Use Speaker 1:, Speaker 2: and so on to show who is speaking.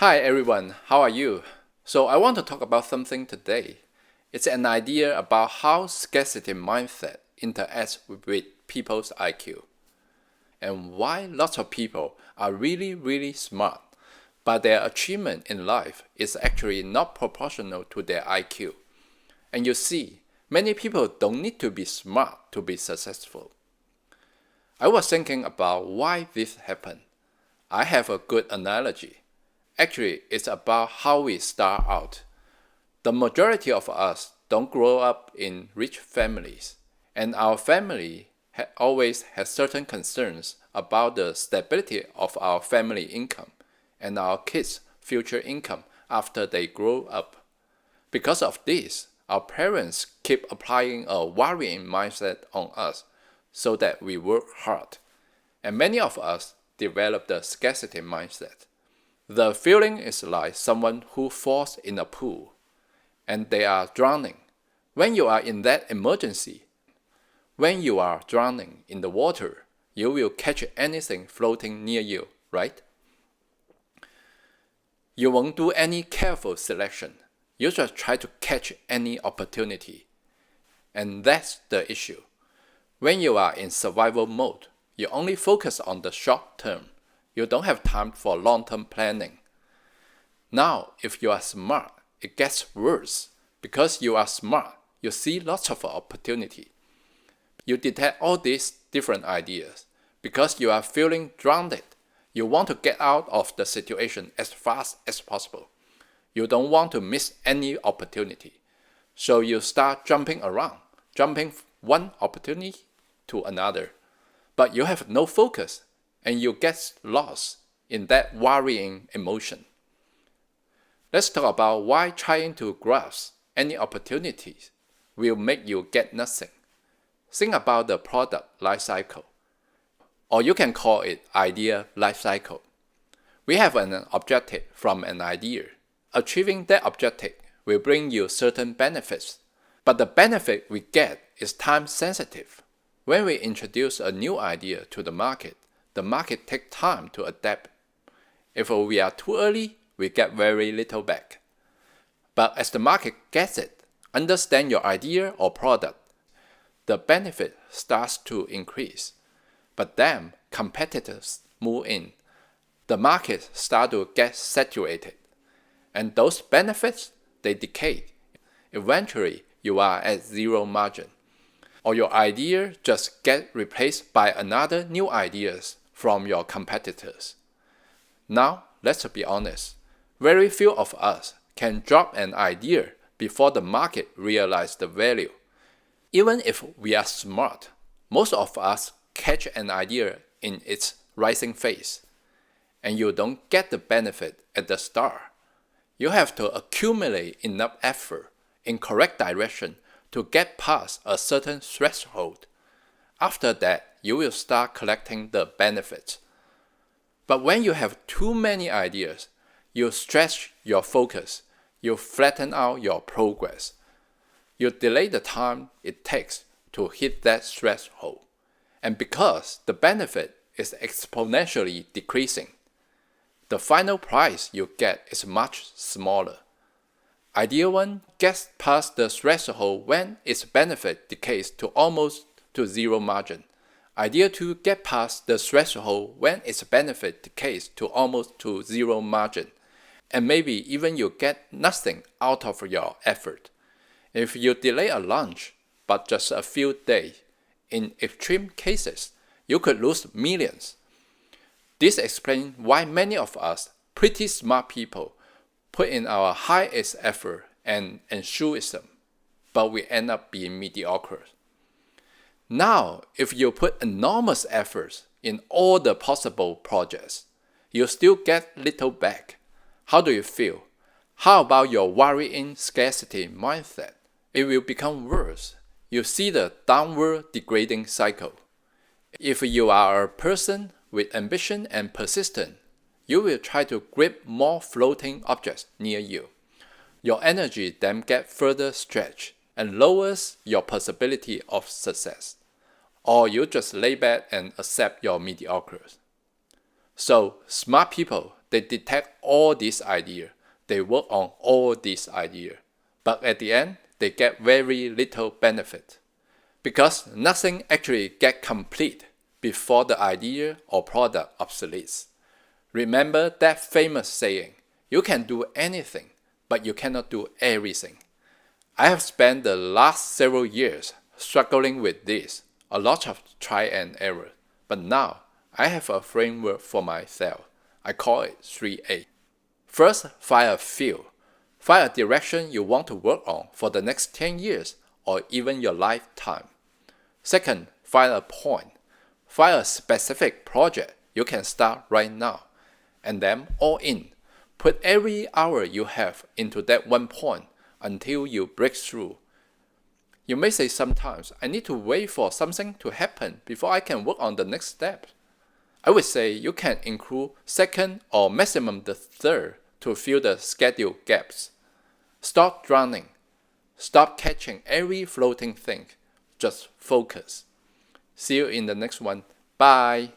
Speaker 1: Hi everyone, how are you? So I want to talk about something today. It's an idea about how scarcity mindset interacts with people's IQ and why lots of people are really smart, but their achievement in life is actually not proportional to their IQ. And you see, many people don't need to be smart to be successful. I was thinking about why this happened. I have a good analogy. Actually, it's about how we start out. The majority of us don't grow up in rich families, and our family always has certain concerns about the stability of our family income and our kids' future income after they grow up. Because of this, our parents keep applying a worrying mindset on us so that we work hard, and many of us develop the scarcity mindset. The feeling is like someone who falls in a pool and they are drowning. When you are in that emergency, when you are drowning in the water, you will catch anything floating near you, right? You won't do any careful selection. You just try to catch any opportunity. And that's the issue. When you are in survival mode, you only focus on the short term. You don't have time for long-term planning. Now, if you are smart, it gets worse. Because you are smart, you see lots of opportunity. You detect all these different ideas. Because you are feeling drowned, you want to get out of the situation as fast as possible. You don't want to miss any opportunity. So you start jumping around, jumping one opportunity to another. But you have no focus, and you get lost in that worrying emotion. Let's talk about why trying to grasp any opportunities will make you get nothing. Think about the product life cycle, or you can call it idea life cycle. We have an objective from an idea. Achieving that objective will bring you certain benefits, but the benefit we get is time sensitive. When we introduce a new idea to the market takes time to adapt. If we are too early, we get very little back. But as the market gets it, understand your idea or product, the benefit starts to increase. But then competitors move in. The market starts to get saturated. And those benefits, they decay. Eventually, you are at zero margin. Or your idea just get replaced by another new ideas from your competitors. Now, let's be honest. Very few of us can drop an idea before the market realizes the value. Even if we are smart, most of us catch an idea in its rising phase, and you don't get the benefit at the start. You have to accumulate enough effort in correct direction to get past a certain threshold. After that, you will start collecting the benefits. But when you have too many ideas, you stretch your focus, you flatten out your progress. You delay the time it takes to hit that threshold. And because the benefit is exponentially decreasing, the final price you get is much smaller. Idea 1 gets past the threshold when its benefit decays to almost to zero margin. Idea 2 gets past the threshold when its benefit decays to almost to zero margin. And maybe even you get nothing out of your effort. If you delay a launch, but just a few days, in extreme cases, you could lose millions. This explains why many of us, pretty smart people, put in our highest effort and enthusiasm, but we end up being mediocre. Now, if you put enormous efforts in all the possible projects, you still get little back. How do you feel? How about your worrying scarcity mindset? It will become worse. You see the downward degrading cycle. If you are a person with ambition and persistence, you will try to grip more floating objects near you. Your energy then gets further stretched and lowers your possibility of success. Or you just lay back and accept your mediocre. So, smart people They detect all these ideas. They work on all these ideas. But at the end, they get very little benefit. Because nothing actually gets complete before the idea or product obsoletes. Remember that famous saying, you can do anything, but you cannot do everything. I have spent the last several years struggling with this, a lot of try and error. But now, I have a framework for myself. I call it 3A. First, find a field. Find a direction you want to work on for the next 10 years or even your lifetime. Second, find a point. Find a specific project you can start right now. And then all in. Put every hour you have into that one point until you break through. You may say sometimes, I need to wait for something to happen before I can work on the next step. I would say you can include second or maximum the third to fill the schedule gaps. Stop drowning. Stop catching every floating thing. Just focus. See you in the next one. Bye.